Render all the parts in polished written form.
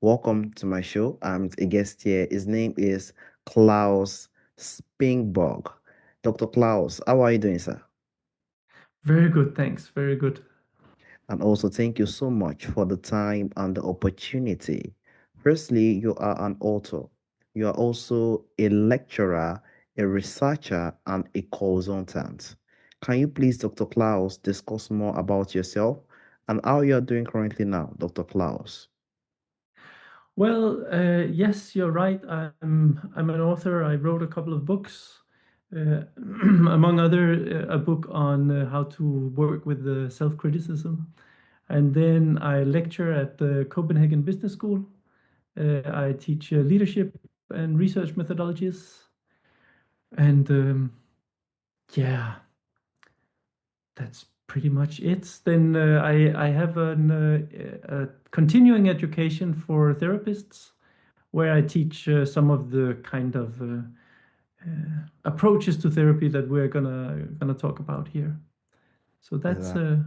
Welcome to my show. I'm a guest here. His name is Claus Springborg. Dr. Klaus, how are you doing, sir? Very good, thanks. Very good. And also, thank you so much for the time and the opportunity. Firstly, you are an author. You are also a lecturer, a researcher, and a consultant. Can you please, Dr. Klaus, discuss more about yourself and how you are doing currently now, Dr. Klaus? Well, yes, you're right. I'm an author. I wrote a couple of books, among other a book on how to work with the self-criticism, and then I lecture at the Copenhagen Business School. I teach leadership and research methodologies, and yeah, that's pretty much it. Then I have a continuing education for therapists where I teach some of the kind of approaches to therapy that we're gonna talk about here. So that's Exactly.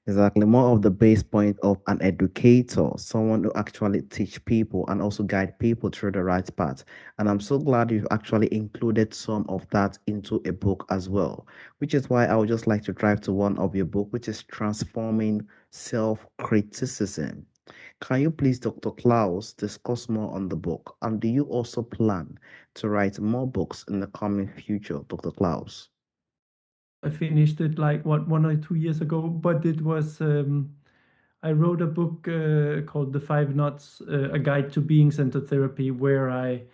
Exactly. More of the base point of an educator, someone who actually teach people and also guide people through the right path. And I'm so glad you've actually included some of that into a book as well, which is why I would just like to drive to one of your book, which is Transforming Self-Criticism. Can you please, Dr. Klaus, discuss more on the book? And do you also plan to write more books in the coming future, Dr. Klaus? I finished it like what 1 or 2 years ago, but it was I wrote a book called The Five Knots, a guide to being centered therapy, where I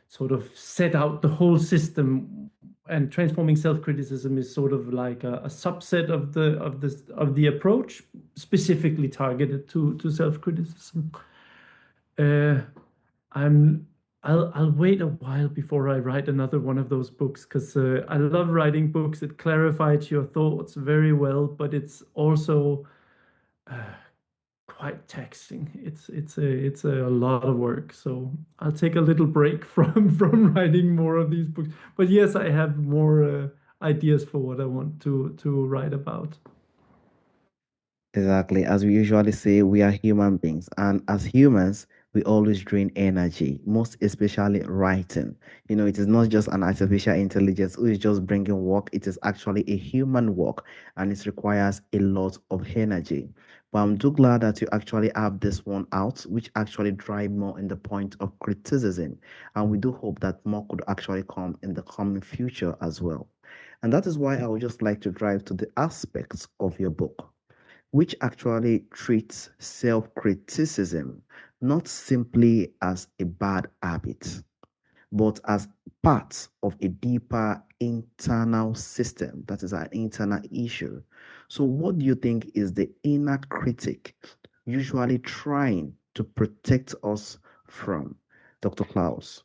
sort of set out the whole system. And transforming self-criticism is sort of like a subset of the approach, specifically targeted to self-criticism. Uh, I'm I'll wait a while before I write another one of those books because I love writing books. It clarifies your thoughts very well, but it's also uh, quite taxing. It's a lot of work. So I'll take a little break from writing more of these books. But yes, I have more ideas for what I want to write about. Exactly. As we usually say, we are human beings. And as humans, we always drain energy, most especially writing. It is not just an artificial intelligence who is just bringing work. It is actually a human work and it requires a lot of energy. But I'm too glad that you actually have this one out, which actually drive more in the point of criticism. And we do hope that more could actually come in the coming future as well. And that is why I would just like to drive to the aspects of your book which actually treats self criticism not simply as a bad habit, but as part of a deeper internal system that is an internal issue. So, what do you think is the inner critic usually trying to protect us from, Dr. Klaus?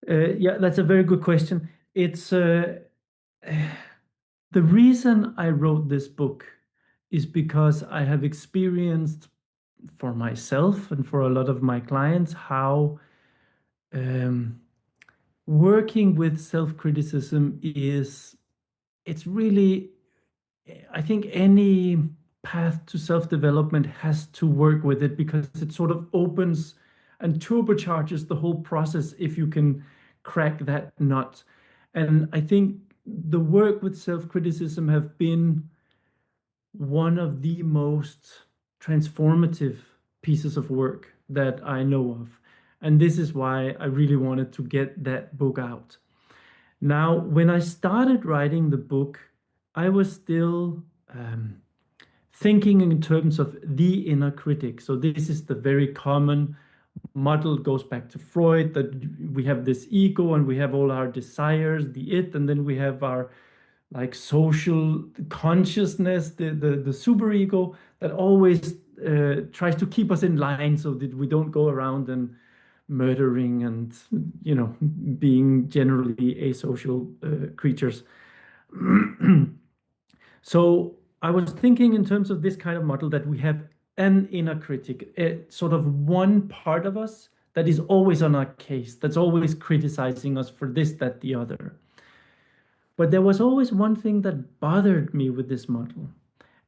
Yeah, that's a very good question. It's the reason I wrote this book is because I have experienced for myself and for a lot of my clients how um, working with self-criticism is it's really I think any path to self-development has to work with it because it sort of opens and turbocharges the whole process if you can crack that nut. And I think the work with self-criticism have been one of the most transformative pieces of work that I know of. And this is why I really wanted to get that book out. Now, when I started writing the book, I was still thinking in terms of the inner critic. So, this is the very common model, goes back to Freud, that we have this ego and we have all our desires, the it, and then we have our like social consciousness, the superego that always tries to keep us in line so that we don't go around and murdering and being generally asocial creatures. So I was thinking in terms of this kind of model that we have an inner critic, sort of one part of us that is always on our case, that's always criticizing us for this, that, the other. But there was always one thing that bothered me with this model,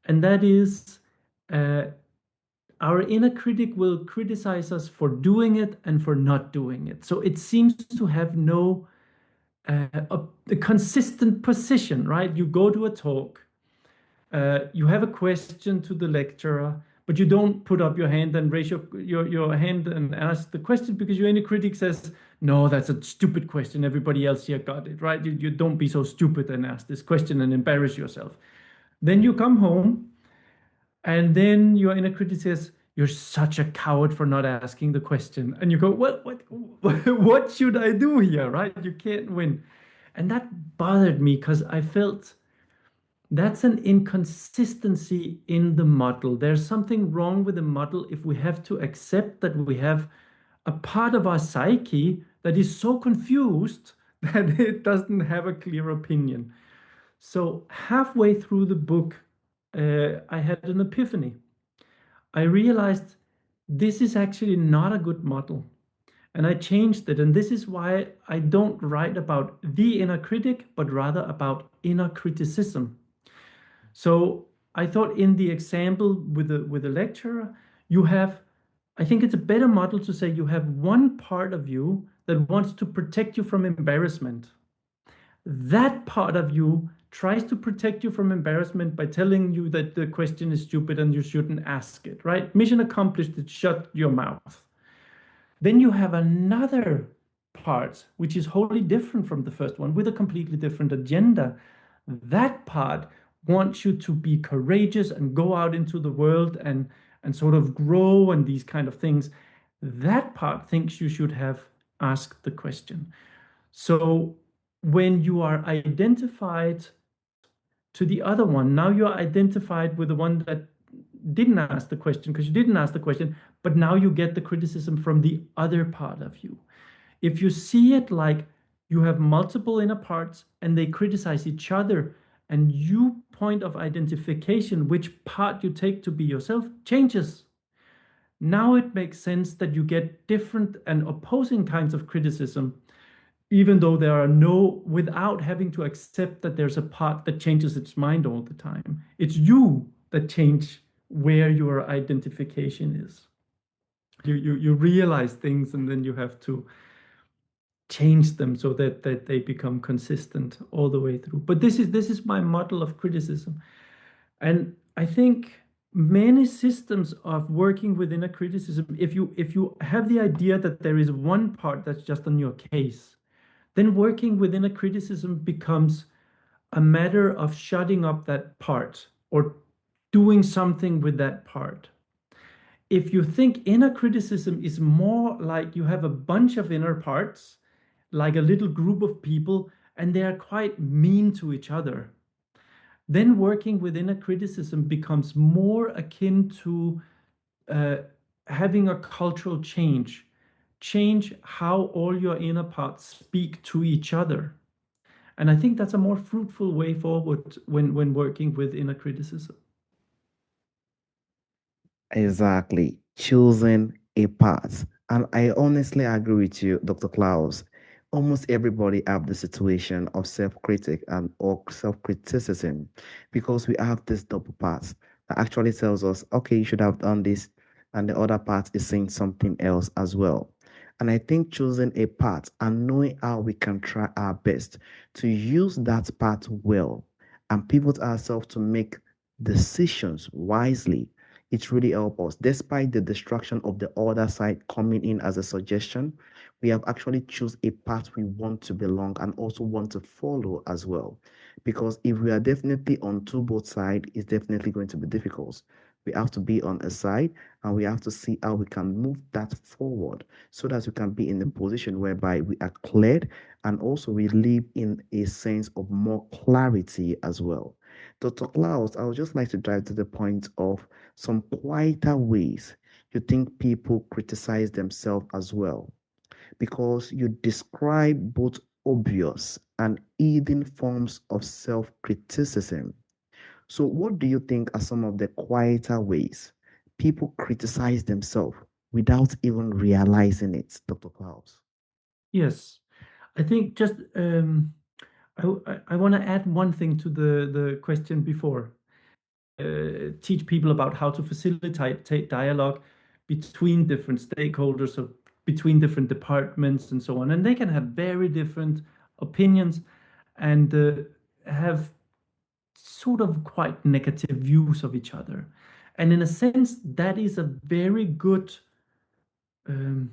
and that is uh, our inner critic will criticize us for doing it and for not doing it. So it seems to have no a consistent position, right? You go to a talk, you have a question to the lecturer, but you don't put up your hand and raise your hand and ask the question because your inner critic says, no, that's a stupid question. Everybody else here got it, right? You don't be so stupid and ask this question and embarrass yourself. Then you come home and then your inner critic says, you're such a coward for not asking the question. And you go, what should I do here, right? You can't win. And that bothered me because I felt that's an inconsistency in the model. There's something wrong with the model if we have to accept that we have a part of our psyche that is so confused that it doesn't have a clear opinion. So, halfway through the book, I had an epiphany. I realized this is actually not a good model. And I changed it. And this is why I don't write about the inner critic, but rather about inner criticism. So I thought in the example with the lecturer, you have, I think it's a better model to say you have one part of you that wants to protect you from embarrassment. That part of you tries to protect you from embarrassment by telling you that the question is stupid and you shouldn't ask it, right? Mission accomplished, it shut your mouth. Then you have another part, which is wholly different from the first one, with a completely different agenda. That part wants you to be courageous and go out into the world and sort of grow and these kind of things. That part thinks you should have asked the question. So when you are identified to the other one, now you're identified with the one that didn't ask the question because you didn't ask the question, but now you get the criticism from the other part of you. If you see it like you have multiple inner parts and they criticize each other, and you point of identification, which part you take to be yourself, changes. Now it makes sense that you get different and opposing kinds of criticism, even though there are no, without having to accept that there's a part that changes its mind all the time. It's you that change where your identification is. You realize things and then you have to change them so that they become consistent all the way through. But this is my model of criticism. And I think many systems of working within a criticism, if you have the idea that there is one part that's just on your case, then working within a criticism becomes a matter of shutting up that part or doing something with that part. If you think inner criticism is more like you have a bunch of inner parts, like a little group of people, and they are quite mean to each other, then working within a criticism becomes more akin to uh, having a cultural change how all your inner parts speak to each other. And I think that's a more fruitful way forward when working with inner criticism. Exactly. Choosing a path. And I honestly agree with you, Dr. Klaus. Almost everybody have the situation of self-critic and or self-criticism because we have this double path that actually tells us, okay, you should have done this, and the other part is saying something else as well. And I think choosing a path and knowing how we can try our best to use that path well and pivot ourselves to make decisions wisely, it really helps us. Despite the distraction of the other side coming in as a suggestion, we have actually choose a path we want to belong and also want to follow as well. Because if we are definitely on two both sides, it's definitely going to be difficult. We have to be on a side and we have to see how we can move that forward so that we can be in a position whereby we are cleared and also we live in a sense of more clarity as well. Dr. Klaus, I would just like to drive to the point of some quieter ways you think people criticize themselves as well, because you describe both obvious and hidden forms of self criticism. So, what do you think are some of the quieter ways people criticize themselves without even realizing it, Dr. Klaus? Yes, I think just I want to add one thing to the question before. teach people about how to facilitate dialogue between different stakeholders or between different departments and so on. And they can have very different opinions and have sort of quite negative views of each other. And in a sense, that is a very good um,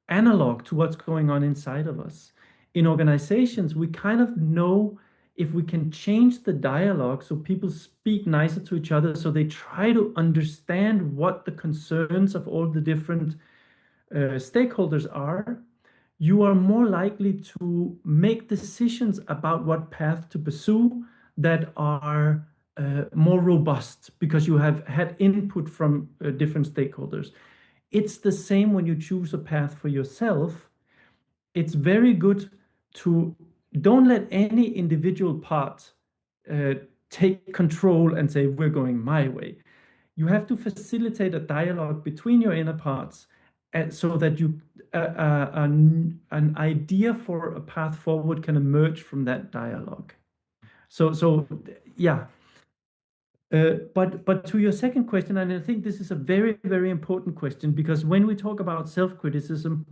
analog to what's going on inside of us. In organizations, we kind of know if we can change the dialogue so people speak nicer to each other, so they try to understand what the concerns of all the different stakeholders are, you are more likely to make decisions about what path to pursue that are more robust because you have had input from different stakeholders. It's the same when you choose a path for yourself. It's very good to don't let any individual part uh, take control and say, we're going my way. You have to facilitate a dialogue between your inner parts so that an idea for a path forward can emerge from that dialogue. So yeah. But to your second question, and I think this is a very, very important question because when we talk about self-criticism,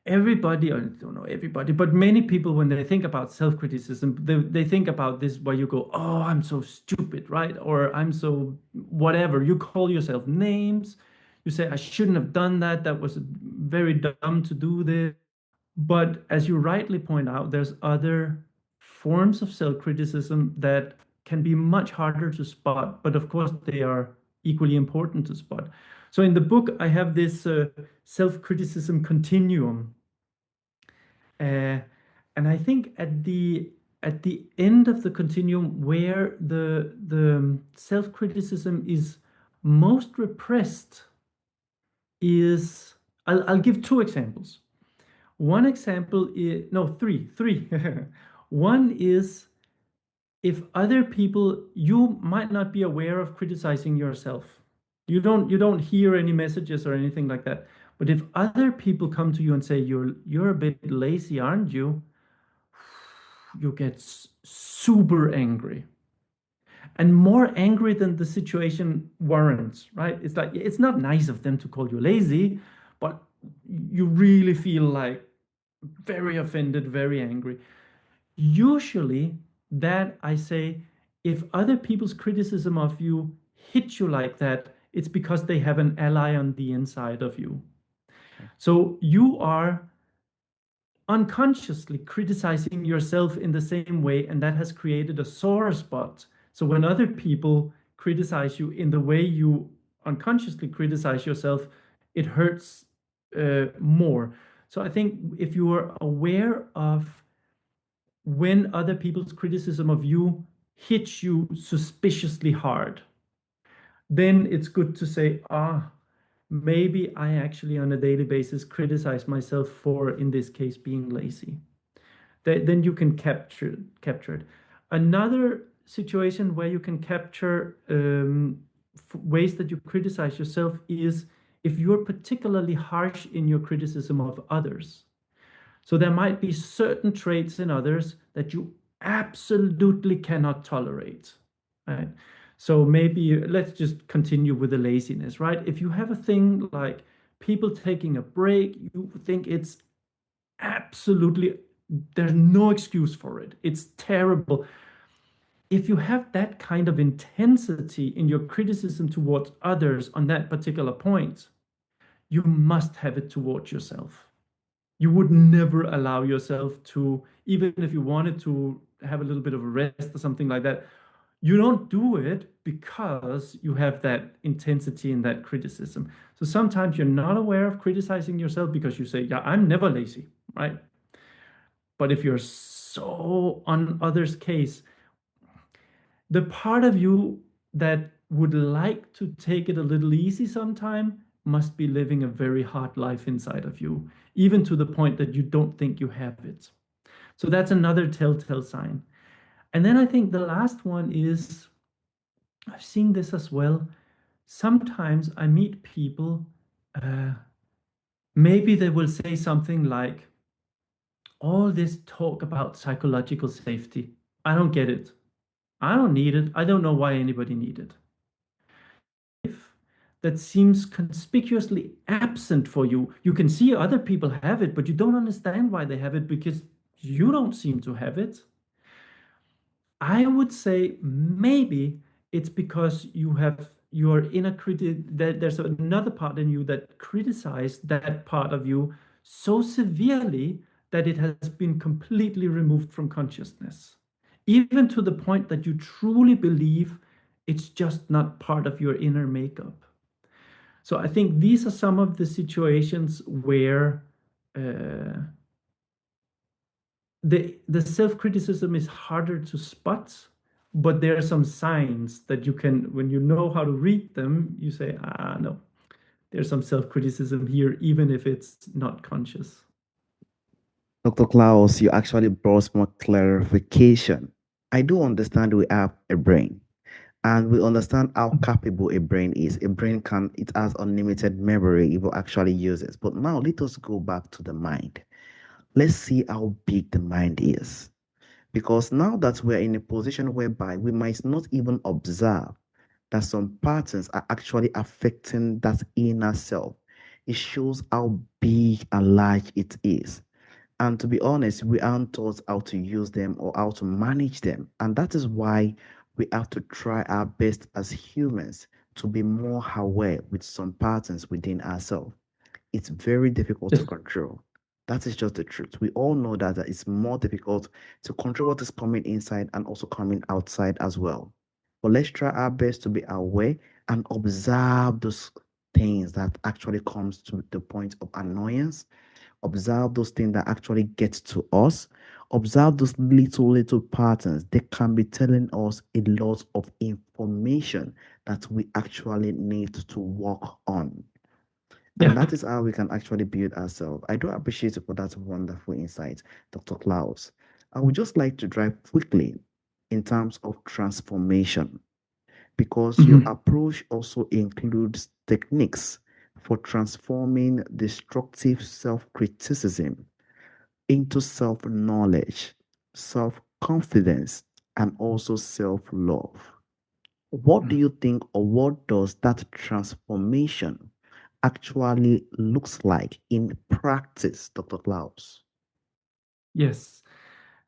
everybody, or I don't know everybody, but many people, when they think about self-criticism, they think about this where you go, oh, I'm so stupid, right? Or I'm so whatever. You call yourself names. You say, I shouldn't have done that. That was very dumb to do this. But as you rightly point out, there's other forms of self-criticism that can be much harder to spot, but of course they are equally important to spot. So in the book, I have this self-criticism continuum, uh, and I think at the end of the continuum, where the self-criticism is most repressed, is I'll give two examples. One example is no three. One is if other people, you might not be aware of criticizing yourself. You don't hear any messages or anything like that. But if other people come to you and say you're a bit lazy, aren't you? You get super angry and more angry than the situation warrants, right? It's like it's not nice of them to call you lazy, but you really feel like very offended, very angry. Usually, that I say, if other people's criticism of you hit you like that, it's because they have an ally on the inside of you. Okay. So you are unconsciously criticizing yourself in the same way, and that has created a sore spot. So when other people criticize you in the way you unconsciously criticize yourself, it hurts more. So I think if you are aware of when other people's criticism of you hits you suspiciously hard, then it's good to say, maybe I actually on a daily basis criticize myself for, in this case, being lazy. Then you can capture it. Another situation where you can capture ways that you criticize yourself is if you're particularly harsh in your criticism of others. So there might be certain traits in others that you absolutely cannot tolerate, right? So maybe let's just continue with the laziness, right? If you have a thing like people taking a break, you think it's absolutely, there's no excuse for it. It's terrible. If you have that kind of intensity in your criticism towards others on that particular point, you must have it towards yourself. You would never allow yourself to, even if you wanted to have a little bit of a rest or something like that, you don't do it because you have that intensity and that criticism. So sometimes you're not aware of criticizing yourself because you say, yeah, I'm never lazy, right? But if you're so on others' case, the part of you that would like to take it a little easy sometime must be living a very hard life inside of you, even to the point that you don't think you have it. So that's another telltale sign. And then I think the last one is I've seen this as well. Sometimes I meet people, uh, maybe they will say something like, all this talk about psychological safety, I don't get it. I don't need it. I don't know why anybody need it. That seems conspicuously absent for you. You can see other people have it, but you don't understand why they have it because you don't seem to have it. I would say maybe it's because your inner critic that there's another part in you that criticized that part of you so severely that it has been completely removed from consciousness. Even to the point that you truly believe it's just not part of your inner makeup. So I think these are some of the situations where uh, the self-criticism is harder to spot, but there are some signs that you can, when you know how to read them, you say, ah, no, there's some self-criticism here, even if it's not conscious. Dr. Klaus, you actually brought more clarification. I do understand we have a brain, and we understand how capable a brain is. A brain can, it has unlimited memory if you actually use it. But now let us go back to the mind. Let's see how big the mind is. Because now that we're in a position whereby we might not even observe that some patterns are actually affecting that inner self, it shows how big and large it is. And to be honest, we aren't taught how to use them or how to manage them. And that is why we have to try our best as humans to be more aware with some patterns within ourselves. It's very difficult to Yes. control. That is just the truth. We all know that it's more difficult to control what is coming inside and also coming outside as well. But let's try our best to be aware and observe those things that actually comes to the point of annoyance. Observe those things that actually get to us. Observe those little patterns. They can be telling us a lot of information that we actually need to work on. And Yeah. that is how we can actually build ourselves. I do appreciate you for that wonderful insight, Dr. Klaus. I would just like to drive quickly in terms of transformation because your Mhm. approach also includes techniques for transforming destructive self criticism into self knowledge, self confidence, and also self love. What do you think, or what does that transformation actually looks like in practice, Dr. Klaus? Yes.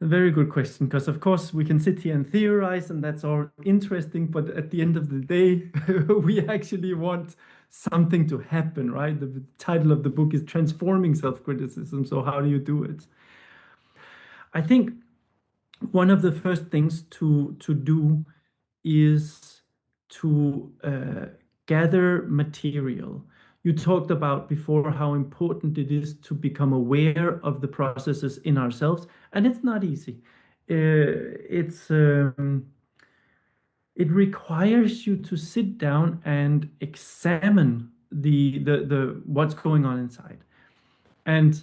A very good question, because of course we can sit here and theorize, and that's all interesting, but at the end of the day, we actually want something to happen, right? The title of the book is Transforming Self-Criticism. So how do you do it? I think one of the first things to do is to gather material. You talked about before how important it is to become aware of the processes in ourselves, and it's not easy. It requires you to sit down and examine the what's going on inside. And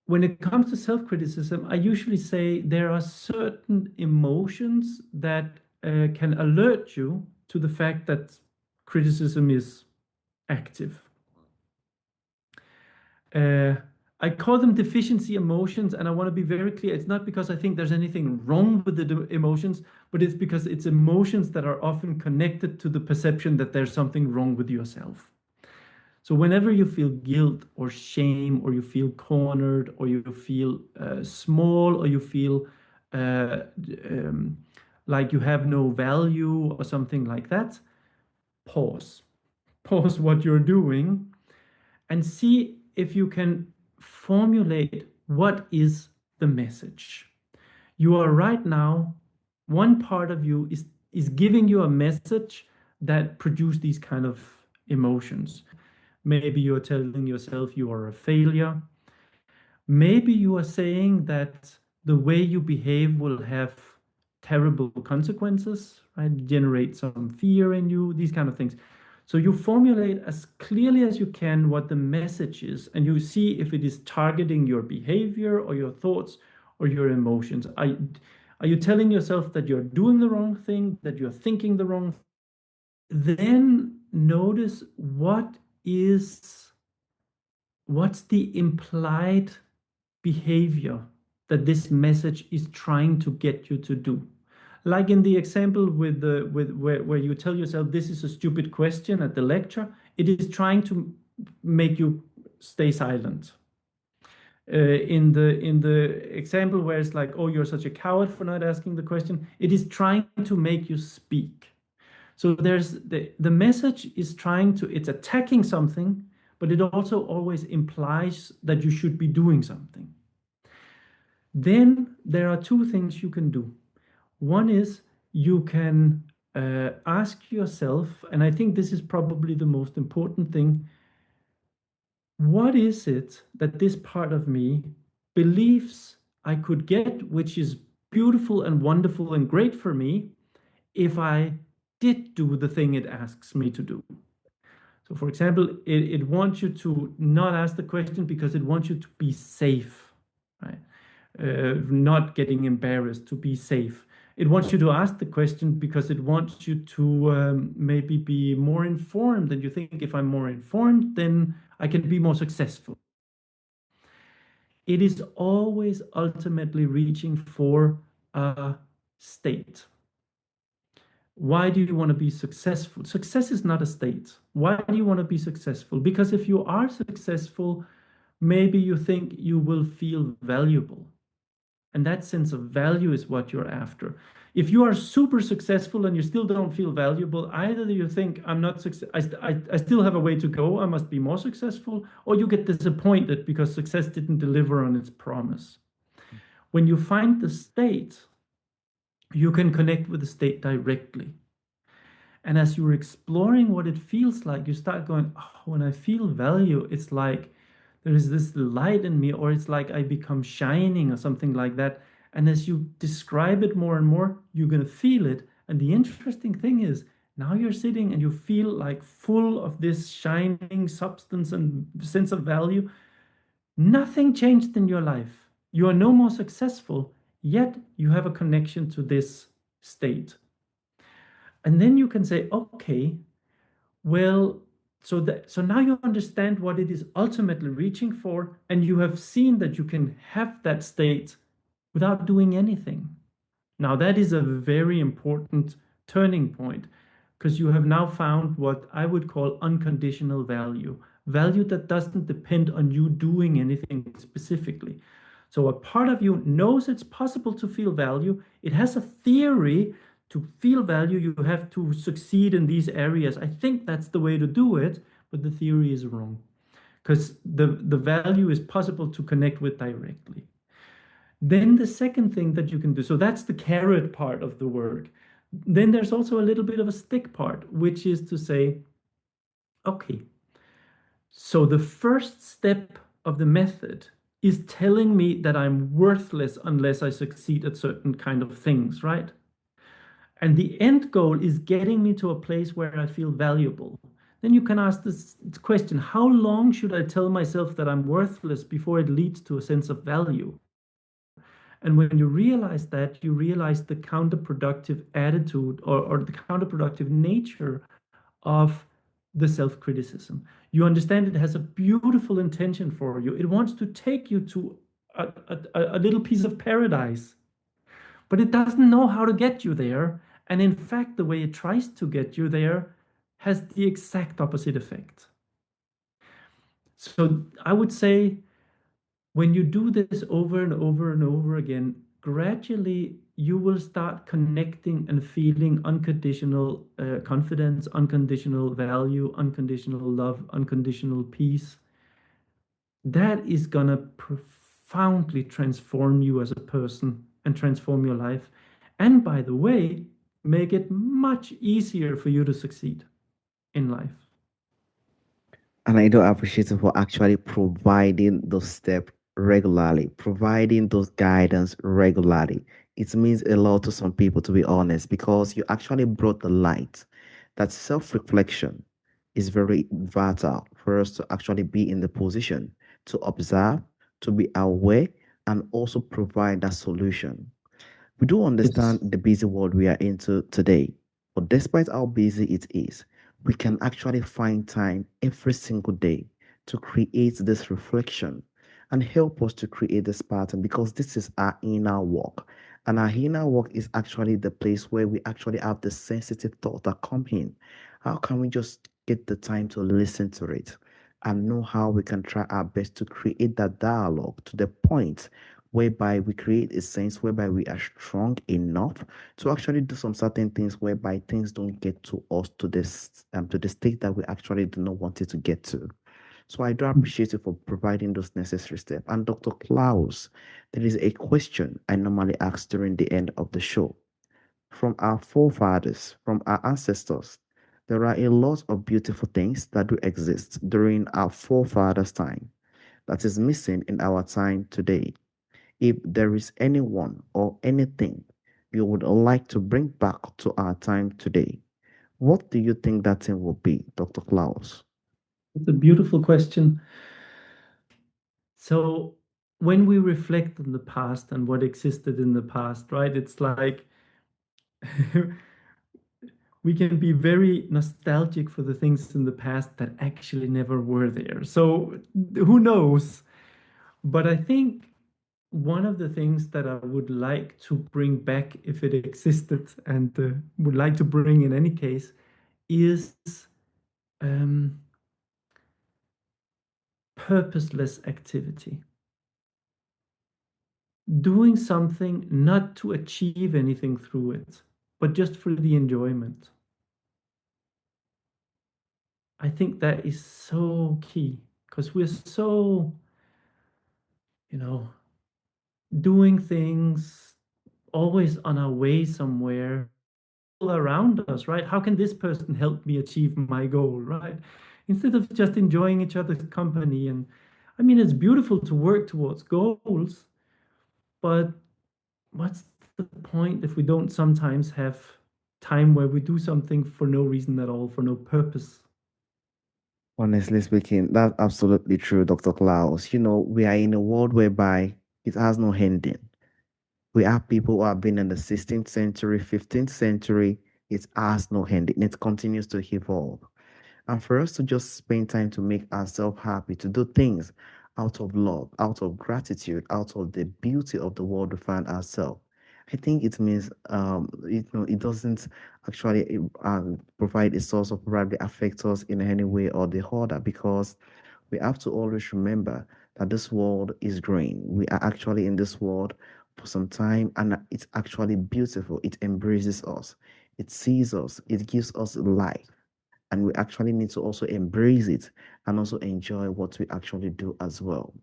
when it comes to self-criticism, I usually say there are certain emotions that can alert you to the fact that criticism is active. Uh, I call them deficiency emotions, and I want to be very clear. It's not because I think there's anything wrong with the emotions, but it's because it's emotions that are often connected to the perception that there's something wrong with yourself. So whenever you feel guilt or shame, or you feel cornered, or you feel small, or you feel uh, um, like you have no value or something like that, pause. Pause what you're doing and see if you can formulate what is the message. You are right now, one part of you is giving you a message that produce these kind of emotions. Maybe you're telling yourself you are a failure. Maybe you are saying that the way you behave will have terrible consequences, right? Generate some fear in you, these kind of things. So you formulate as clearly as you can what the message is, and you see if it is targeting your behavior or your thoughts or your emotions. Are you telling yourself that you're doing the wrong thing, that you're thinking the wrong? Then notice is what's the implied behavior that this message is trying to get you to do. Like in the example with the with where you tell yourself this is a stupid question at the lecture, it is trying to make you stay silent. In the example where it's like, oh, you're such a coward for not asking the question, it is trying to make you speak. So there's the message is trying to, it's attacking something, but it also always implies that you should be doing something. Then there are two things you can do. One is you can ask yourself, and I think this is probably the most important thing, what is it that this part of me believes I could get, which is beautiful and wonderful and great for me, if I did do the thing it asks me to do? So, for example, it wants you to not ask the question because it wants you to be safe, right? Not getting embarrassed, to be safe. It wants you to ask the question because it wants you to maybe be more informed. And you think, if I'm more informed, then I can be more successful. It is always ultimately reaching for a state. Why do you want to be successful? Success is not a state. Why do you want to be successful? Because if you are successful, maybe you think you will feel valuable. And that sense of value is what you're after. If you are super successful and you still don't feel valuable, either you think, I'm not success, I still have a way to go, I must be more successful, or you get disappointed because success didn't deliver on its promise. When you find the state, you can connect with the state directly. And as you're exploring what it feels like, you start going, oh, when I feel value, it's like there is this light in me, or it's like I become shining, or something like that. And as you describe it more and more, you're going to feel it. And the interesting thing is, now you're sitting and you feel like full of this shining substance and sense of value. Nothing changed in your life. You are no more successful, yet you have a connection to this state. And then you can say, okay, well, so now you understand what it is ultimately reaching for, and you have seen that you can have that state without doing anything. Now, that is a very important turning point because you have now found what I would call unconditional value, value that doesn't depend on you doing anything specifically. So, a part of you knows it's possible to feel value. It has a theory to feel value, you have to succeed in these areas. I think that's the way to do it, but the theory is wrong because the value is possible to connect with directly. Then the second thing that you can do, so that's the carrot part of the work. Then there's also a little bit of a stick part, which is to say, okay, so the first step of the method is telling me that I'm worthless unless I succeed at certain kind of things, right? And the end goal is getting me to a place where I feel valuable. Then you can ask this question, how long should I tell myself that I'm worthless before it leads to a sense of value? And when you realize that, you realize the counterproductive attitude, or the counterproductive nature of the self criticism. You understand it has a beautiful intention for you. It wants to take you to a little piece of paradise, but it doesn't know how to get you there. And in fact, the way it tries to get you there has the exact opposite effect. So I would say, when you do this over and over and over again, gradually you will start connecting and feeling unconditional confidence, unconditional value, unconditional love, unconditional peace. That is going to profoundly transform you as a person and transform your life. And by the way, make it much easier for you to succeed in life. And I do appreciate it for actually providing those steps regularly, providing those guidance regularly. It means a lot to some people, to be honest, because you actually brought the light that self-reflection is very vital for us to actually be in the position to observe, to be aware, and also provide that solution. We do understand Yes. the busy world we are into today, but despite how busy it is, we can actually find time every single day to create this reflection and help us to create this pattern because this is our inner work. And our inner work is actually the place where we actually have the sensitive thought that come in. How can we just get the time to listen to it and know how we can try our best to create that dialogue to the point whereby we create a sense whereby we are strong enough to actually do some certain things whereby things don't get to us to the state that we actually do not want it to get to. So I do appreciate you for providing those necessary steps. And Dr. Klaus, there is a question I normally ask during the end of the show. From our forefathers, from our ancestors, there are a lot of beautiful things that do exist during our forefathers' time that is missing in our time today. If there is anyone or anything you would like to bring back to our time today, what do you think that thing will be, Dr. Klaus? It's a beautiful question. So when we reflect on the past and what existed in the past, right, it's like we can be very nostalgic for the things in the past that actually never were there. So who knows? But I think one of the things that I would like to bring back if it existed and would like to bring in any case is um, purposeless activity. Doing something not to achieve anything through it, but just for the enjoyment. I think that is so key because we're so, you know, doing things always on our way somewhere all around us, right? How can this person help me achieve my goal, right? Instead of just enjoying each other's company. And I mean, it's beautiful to work towards goals, but what's the point if we don't sometimes have time where we do something for no reason at all, for no purpose? Honestly speaking, that's absolutely true, Dr. Klaus. We are in a world whereby it has no ending. We have people who have been in the 16th century, 15th century. It has no ending. It continues to evolve. And for us to just spend time to make ourselves happy, to do things out of love, out of gratitude, out of the beauty of the world we find ourselves. I think it means it doesn't actually provide a source of probably affect us in any way or the other, because we have to always remember that this world is growing. We are actually in this world for some time, and it's actually beautiful. It embraces us, it sees us, it gives us life, and we actually need to also embrace it and also enjoy what we actually do as well.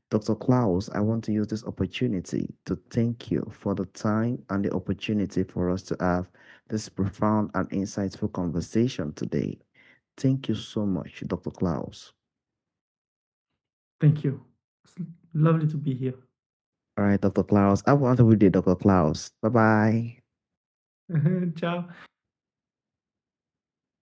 Dr. Klaus, I want to use this opportunity to thank you for the time and the opportunity for us to have this profound and insightful conversation today. Thank you so much, Dr. Klaus. Thank you. It's lovely to be here. All right, Dr. Klaus. I want to read Dr. Klaus. Bye bye. Ciao.